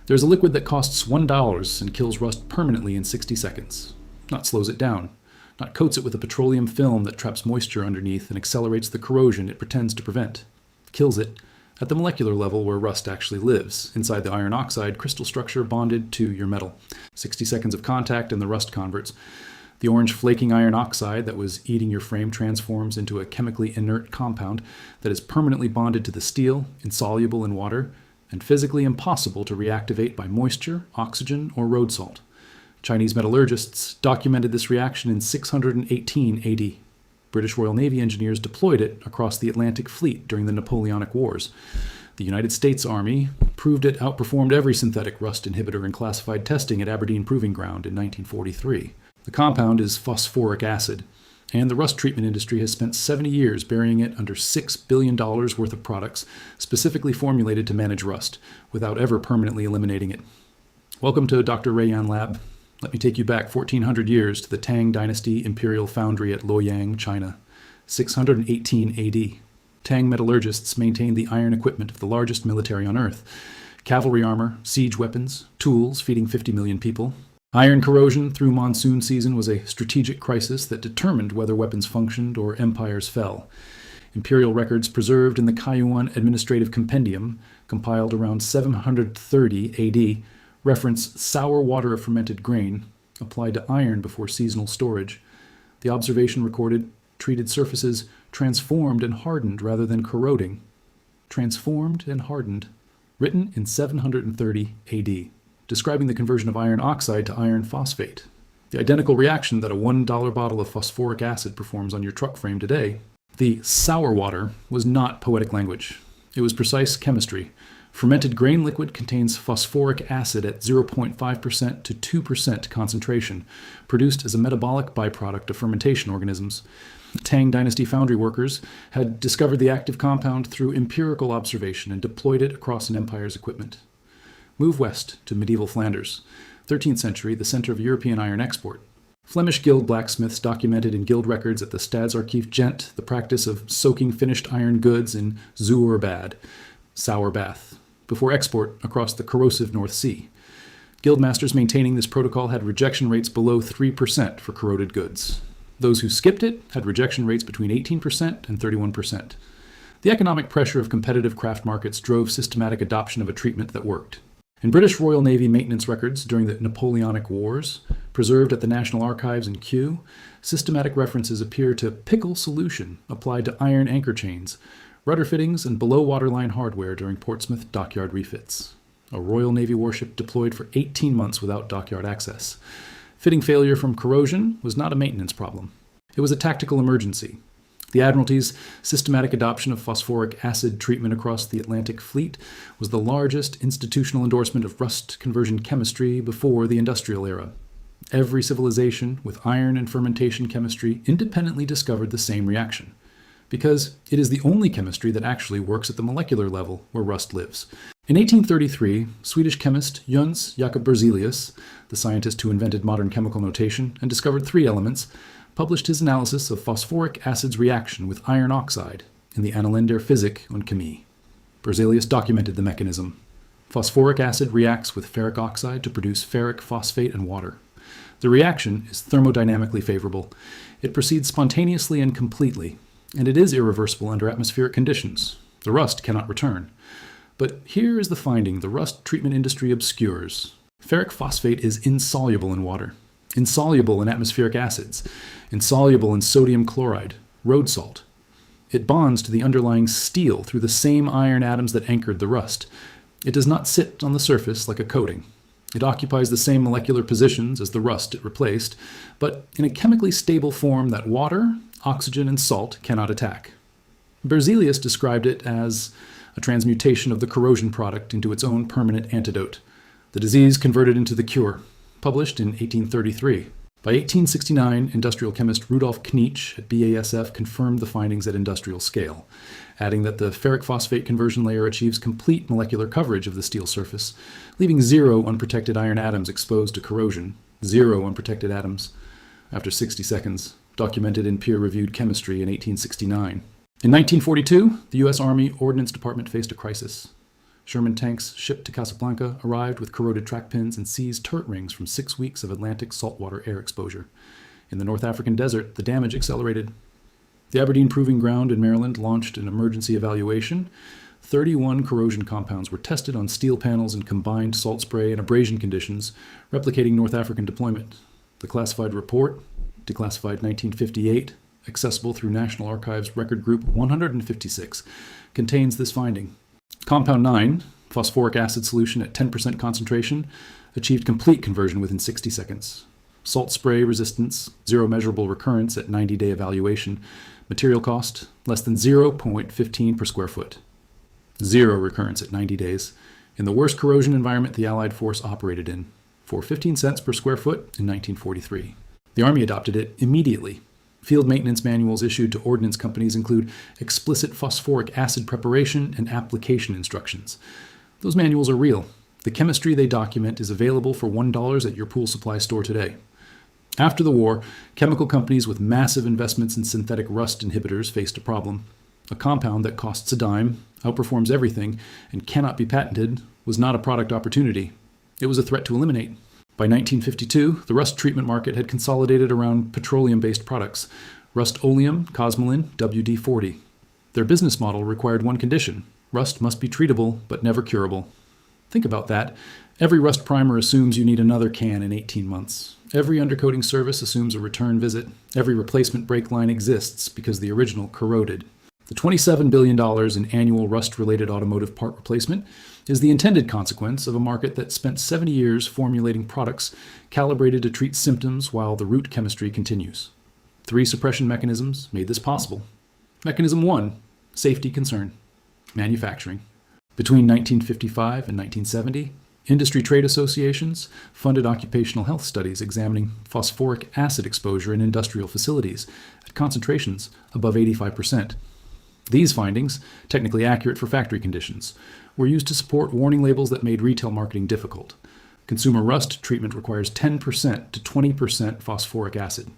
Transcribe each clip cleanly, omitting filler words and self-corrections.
There's a liquid that costs $1 and kills rust permanently in 60 seconds. Not slows it down. Not coats it with a petroleum film that traps moisture underneath and accelerates the corrosion it pretends to prevent. Kills it at the molecular level where rust actually lives, inside the iron oxide crystal structure bonded to your metal. 60 seconds of contact and the rust converts. The orange flaking iron oxide that was eating your frame transforms into a chemically inert compound that is permanently bonded to the steel, insoluble in water, and physically impossible to reactivate by moisture, oxygen, or road salt. Chinese metallurgists documented this reaction in 618 AD. British Royal Navy engineers deployed it across the Atlantic Fleet during the Napoleonic Wars. The United States Army proved it outperformed every synthetic rust inhibitor in classified testing at Aberdeen Proving Ground in 1943. The compound is phosphoric acid, and the rust treatment industry has spent 70 years burying it under $6 billion worth of products specifically formulated to manage rust, without ever permanently eliminating it. Welcome to Dr. Rayan Lab. Let me take you back 1,400 years to the Tang Dynasty Imperial Foundry at Luoyang, China, 618 AD. Tang metallurgists maintained the iron equipment of the largest military on Earth. Cavalry armor, siege weapons, tools feeding 50 million people. Iron corrosion through monsoon season was a strategic crisis that determined whether weapons functioned or empires fell. Imperial records preserved in the Kaiyuan Administrative Compendium, compiled around 730 AD, reference sour water of fermented grain, applied to iron before seasonal storage. The observation recorded treated surfaces transformed and hardened rather than corroding. Transformed and hardened. Written in 730 AD, describing the conversion of iron oxide to iron phosphate. The identical reaction that a $1 bottle of phosphoric acid performs on your truck frame today. The sour water was not poetic language. It was precise chemistry. Fermented grain liquid contains phosphoric acid at 0.5% to 2% concentration, produced as a metabolic byproduct of fermentation organisms. Tang Dynasty foundry workers had discovered the active compound through empirical observation and deployed it across an empire's equipment. Move west to medieval Flanders, 13th century, the center of European iron export. Flemish guild blacksmiths documented in guild records at the Stadsarchief Gent the practice of soaking finished iron goods in zuurbad, sour bath, before export across the corrosive North Sea. Guildmasters maintaining this protocol had rejection rates below 3% for corroded goods. Those who skipped it had rejection rates between 18% and 31%. The economic pressure of competitive craft markets drove systematic adoption of a treatment that worked. In British Royal Navy maintenance records during the Napoleonic Wars, preserved at the National Archives in Kew, systematic references appear to pickle solution applied to iron anchor chains, rudder fittings, and below waterline hardware during Portsmouth dockyard refits. A Royal Navy warship deployed for 18 months without dockyard access. Fitting failure from corrosion was not a maintenance problem. It was a tactical emergency. The Admiralty's systematic adoption of phosphoric acid treatment across the Atlantic Fleet was the largest institutional endorsement of rust conversion chemistry before the industrial era. Every civilization with iron and fermentation chemistry independently discovered the same reaction, because it is the only chemistry that actually works at the molecular level where rust lives. In 1833, Swedish chemist Jöns Jakob Berzelius, the scientist who invented modern chemical notation and discovered 3 elements, published his analysis of phosphoric acid's reaction with iron oxide in the Annalen der Physik und Chemie. Berzelius documented the mechanism. Phosphoric acid reacts with ferric oxide to produce ferric phosphate and water. The reaction is thermodynamically favorable. It proceeds spontaneously and completely, and it is irreversible under atmospheric conditions. The rust cannot return. But here is the finding the rust treatment industry obscures. Ferric phosphate is insoluble in water, insoluble in atmospheric acids, insoluble in sodium chloride, road salt. It bonds to the underlying steel through the same iron atoms that anchored the rust. It does not sit on the surface like a coating. It occupies the same molecular positions as the rust it replaced, but in a chemically stable form that water, oxygen, and salt cannot attack. Berzelius described it as a transmutation of the corrosion product into its own permanent antidote. The disease converted into the cure, published in 1833. By 1869, industrial chemist Rudolf Knietsch at BASF confirmed the findings at industrial scale, adding that the ferric phosphate conversion layer achieves complete molecular coverage of the steel surface, leaving 0 unprotected iron atoms exposed to corrosion, 0 unprotected atoms, after 60 seconds, documented in peer-reviewed chemistry in 1869. In 1942, the U.S. Army Ordnance Department faced a crisis. Sherman tanks shipped to Casablanca arrived with corroded track pins and seized turret rings from 6 weeks of Atlantic saltwater air exposure. In the North African desert, the damage accelerated. The Aberdeen Proving Ground in Maryland launched an emergency evaluation. 31 corrosion compounds were tested on steel panels in combined salt spray and abrasion conditions, replicating North African deployment. The classified report, declassified 1958, accessible through National Archives Record Group 156, contains this finding. Compound 9, phosphoric acid solution at 10% concentration, achieved complete conversion within 60 seconds. Salt spray resistance, zero measurable recurrence at 90-day evaluation. Material cost, less than 0.15 per square foot. Zero recurrence at 90 days. In the worst corrosion environment the Allied force operated in, for 15 cents per square foot in 1943. The Army adopted it immediately. Field maintenance manuals issued to ordnance companies include explicit phosphoric acid preparation and application instructions. Those manuals are real. The chemistry they document is available for $1 at your pool supply store today. After the war, chemical companies with massive investments in synthetic rust inhibitors faced a problem. A compound that costs a dime, outperforms everything, and cannot be patented was not a product opportunity. It was a threat to eliminate. By 1952, the rust treatment market had consolidated around petroleum-based products, Rust-Oleum, Cosmoline, WD-40. Their business model required one condition: rust must be treatable but never curable. Think about that. Every rust primer assumes you need another can in 18 months. Every undercoating service assumes a return visit. Every replacement brake line exists because the original corroded. The $27 billion in annual rust-related automotive part replacement is the intended consequence of a market that spent 70 years formulating products calibrated to treat symptoms while the root chemistry continues. 3 suppression mechanisms made this possible. Mechanism 1, safety concern, manufacturing. Between 1955 and 1970, industry trade associations funded occupational health studies examining phosphoric acid exposure in industrial facilities at concentrations above 85%. These findings, technically accurate for factory conditions, were used to support warning labels that made retail marketing difficult. Consumer rust treatment requires 10% to 20% phosphoric acid.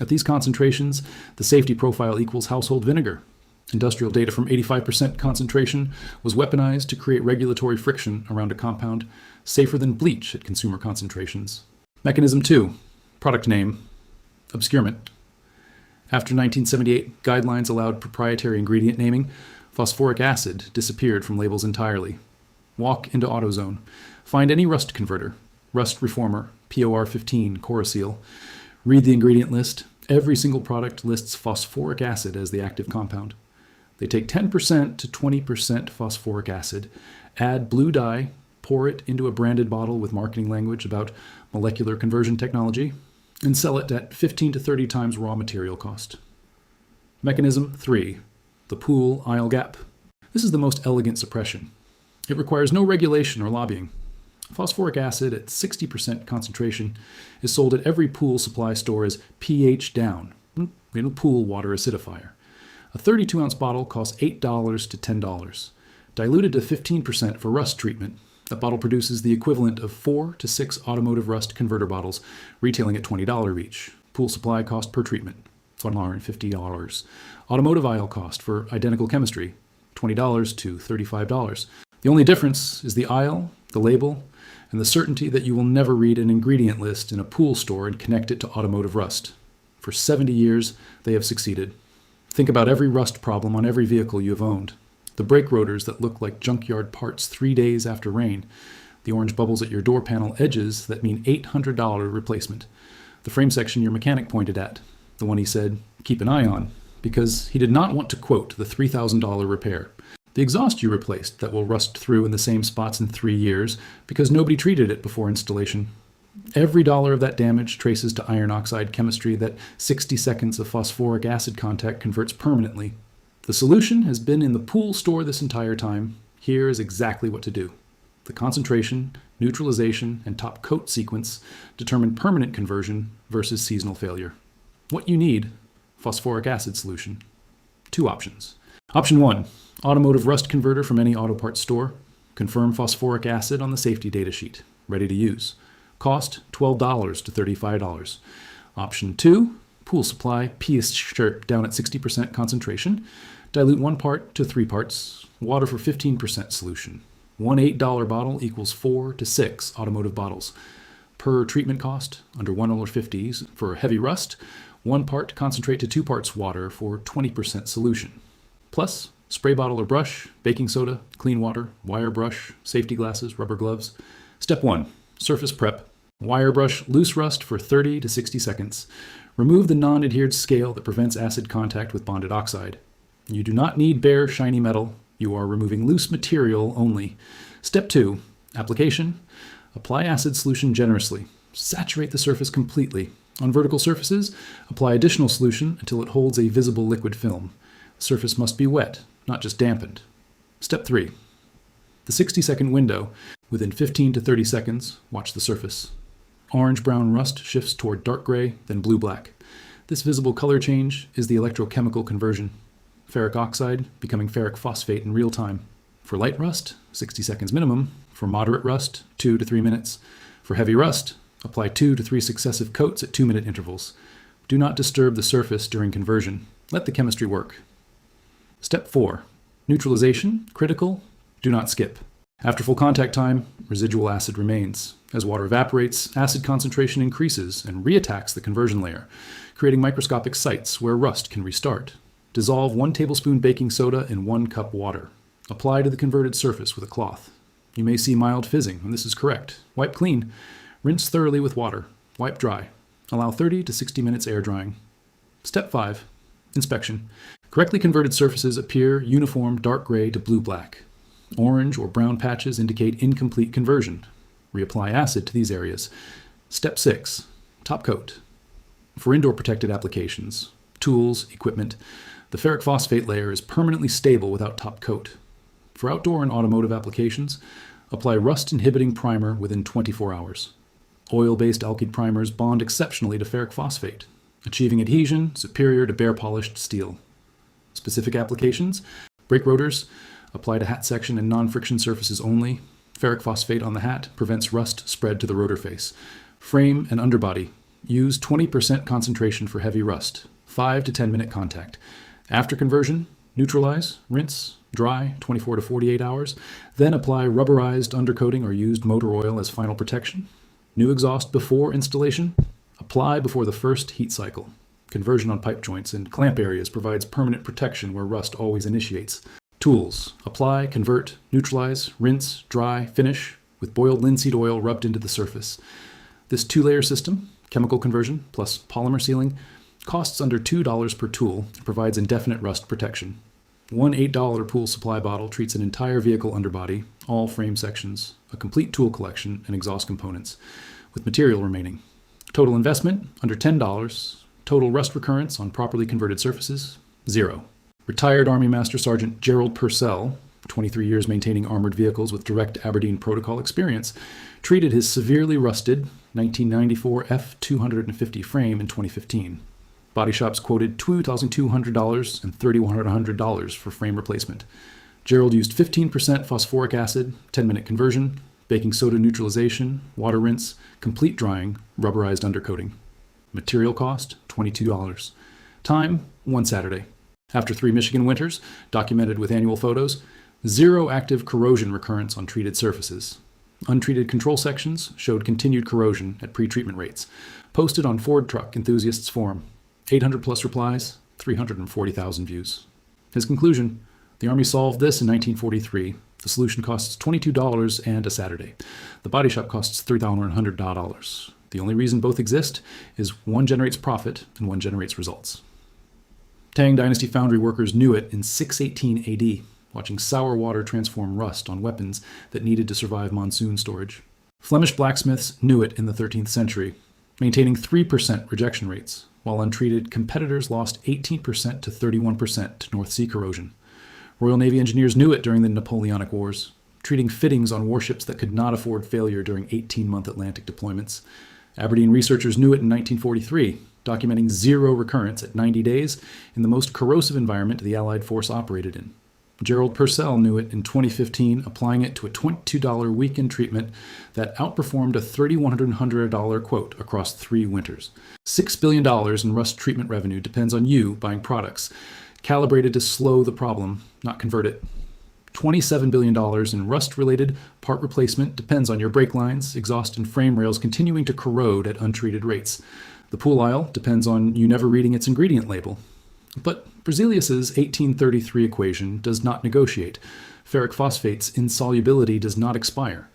At these concentrations, the safety profile equals household vinegar. Industrial data from 85% concentration was weaponized to create regulatory friction around a compound safer than bleach at consumer concentrations. Mechanism 2, product name, obscurement. After 1978, guidelines allowed proprietary ingredient naming. Phosphoric acid disappeared from labels entirely. Walk into AutoZone. Find any rust converter, rust reformer, POR15, Coroseal. Read the ingredient list. Every single product lists phosphoric acid as the active compound. They take 10% to 20% phosphoric acid, add blue dye, pour it into a branded bottle with marketing language about molecular conversion technology, and sell it at 15 to 30 times raw material cost. Mechanism 3, the pool aisle gap. This is the most elegant suppression. It requires no regulation or lobbying. Phosphoric acid at 60% concentration is sold at every pool supply store as pH down, pool water acidifier. A 32-ounce bottle costs $8 to $10. Diluted to 15% for rust treatment, that bottle produces the equivalent of 4 to 6 automotive rust converter bottles, retailing at $20 each. Pool supply cost per treatment, $150. Automotive aisle cost for identical chemistry, $20 to $35. The only difference is the aisle, the label, and the certainty that you will never read an ingredient list in a pool store and connect it to automotive rust. For 70 years, they have succeeded. Think about every rust problem on every vehicle you have owned. The brake rotors that look like junkyard parts 3 days after rain. The orange bubbles at your door panel edges that mean $800 replacement. The frame section your mechanic pointed at, the one he said, keep an eye on, because he did not want to quote the $3,000 repair. The exhaust you replaced that will rust through in the same spots in 3 years because nobody treated it before installation. Every dollar of that damage traces to iron oxide chemistry that 60 seconds of phosphoric acid contact converts permanently. The solution has been in the pool store this entire time. Here is exactly what to do. The concentration, neutralization, and top coat sequence determine permanent conversion versus seasonal failure. What you need, phosphoric acid solution. 2 options. Option 1, automotive rust converter from any auto parts store. Confirm phosphoric acid on the safety data sheet. Ready to use. Cost $12 to $35. Option 2, pool supply, PS shirt down at 60% concentration. Dilute 1 part to 3 parts. Water for 15% solution. One $8 bottle equals 4 to 6 automotive bottles. Per treatment cost, under $1.50 for heavy rust, 1 part concentrate to 2 parts water for 20% solution. Plus, spray bottle or brush, baking soda, clean water, wire brush, safety glasses, rubber gloves. Step 1. Surface prep. Wire brush loose rust for 30 to 60 seconds. Remove the non-adhered scale that prevents acid contact with bonded oxide. You do not need bare, shiny metal. You are removing loose material only. Step 2. Application. Apply acid solution generously. Saturate the surface completely. On vertical surfaces, apply additional solution until it holds a visible liquid film. The surface must be wet, not just dampened. Step 3. The 60-second window. Within 15 to 30 seconds, watch the surface. Orange-brown rust shifts toward dark gray, then blue-black. This visible color change is the electrochemical conversion. Ferric oxide becoming ferric phosphate in real time. For light rust, 60 seconds minimum. For moderate rust, 2 to 3 minutes. For heavy rust, apply 2 to 3 successive coats at 2-minute intervals. Do not disturb the surface during conversion. Let the chemistry work. Step 4. Neutralization, critical, do not skip. After full contact time, residual acid remains. As water evaporates, acid concentration increases and reattacks the conversion layer, creating microscopic sites where rust can restart. Dissolve 1 tablespoon baking soda in 1 cup water. Apply to the converted surface with a cloth. You may see mild fizzing, and this is correct. Wipe clean. Rinse thoroughly with water. Wipe dry. Allow 30 to 60 minutes air drying. Step 5. Inspection. Correctly converted surfaces appear uniform dark gray to blue-black. Orange or brown patches indicate incomplete conversion. Reapply acid to these areas. Step 6. Top coat. For indoor protected applications, tools, equipment, the ferric phosphate layer is permanently stable without top coat. For outdoor and automotive applications, apply rust-inhibiting primer within 24 hours. Oil-based alkyd primers bond exceptionally to ferric phosphate, achieving adhesion superior to bare polished steel. Specific applications, brake rotors, apply to hat section and non-friction surfaces only. Ferric phosphate on the hat prevents rust spread to the rotor face. Frame and underbody, use 20% concentration for heavy rust, 5 to 10 minute contact. After conversion, neutralize, rinse, dry 24 to 48 hours, then apply rubberized undercoating or used motor oil as final protection. New exhaust before installation, apply before the first heat cycle. Conversion on pipe joints and clamp areas provides permanent protection where rust always initiates. Tools, apply, convert, neutralize, rinse, dry, finish with boiled linseed oil rubbed into the surface. This 2-layer system, chemical conversion plus polymer sealing, costs under $2 per tool and provides indefinite rust protection. One $8 pool supply bottle treats an entire vehicle underbody, all frame sections, a complete tool collection, and exhaust components, with material remaining. Total investment, under $10. Total rust recurrence on properly converted surfaces, 0. Retired Army Master Sergeant Gerald Purcell, 23 years maintaining armored vehicles with direct Aberdeen protocol experience, treated his severely rusted 1994 F250 frame in 2015. Body shops quoted $2,200 and $3,100 for frame replacement. Gerald used 15% phosphoric acid, 10-minute conversion, baking soda neutralization, water rinse, complete drying, rubberized undercoating. Material cost, $22. Time, 1 Saturday. After 3 Michigan winters, documented with annual photos, 0 active corrosion recurrence on treated surfaces. Untreated control sections showed continued corrosion at pre-treatment rates. Posted on Ford Truck Enthusiasts Forum. 800 plus replies, 340,000 views. His conclusion, the Army solved this in 1943. The solution costs $22 and a Saturday. The body shop costs $3,100. The only reason both exist is one generates profit and one generates results. Tang Dynasty foundry workers knew it in 618 AD, watching sour water transform rust on weapons that needed to survive monsoon storage. Flemish blacksmiths knew it in the 13th century, maintaining 3% rejection rates, while untreated competitors lost 18% to 31% to North Sea corrosion. Royal Navy engineers knew it during the Napoleonic Wars, treating fittings on warships that could not afford failure during 18-month Atlantic deployments. Aberdeen researchers knew it in 1943, documenting 0 recurrence at 90 days in the most corrosive environment the Allied force operated in. Gerald Purcell knew it in 2015, applying it to a $22 weekend treatment that outperformed a $3,100 quote across 3 winters. $6 billion in rust treatment revenue depends on you buying products calibrated to slow the problem, not convert it. $27 billion in rust-related part replacement depends on your brake lines, exhaust, and frame rails continuing to corrode at untreated rates. The pool aisle depends on you never reading its ingredient label. But Berzelius's 1833 equation does not negotiate. Ferric phosphate's insolubility does not expire.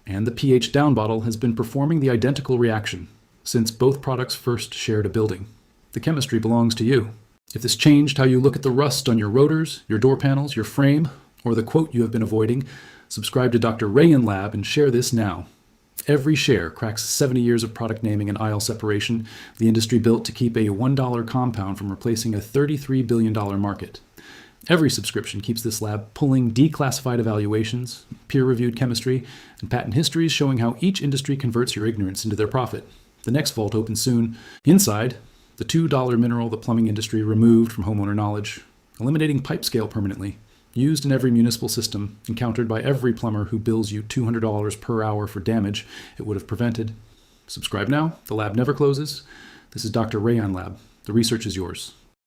And the pH down bottle has been performing the identical reaction since both products first shared a building. The chemistry belongs to you. If this changed how you look at the rust on your rotors, your door panels, your frame, or the quote you have been avoiding, subscribe to Dr. Rayan Lab and share this now. Every share cracks 70 years of product naming and aisle separation, the industry built to keep a $1 compound from replacing a $33 billion market. Every subscription keeps this lab pulling declassified evaluations, peer-reviewed chemistry, and patent histories showing how each industry converts your ignorance into their profit. The next vault opens soon. Inside, the $2 mineral the plumbing industry removed from homeowner knowledge, eliminating pipe scale permanently, used in every municipal system, encountered by every plumber who bills you $200 per hour for damage it would have prevented. Subscribe now. The lab never closes. This is Dr. Rayan Lab. The research is yours.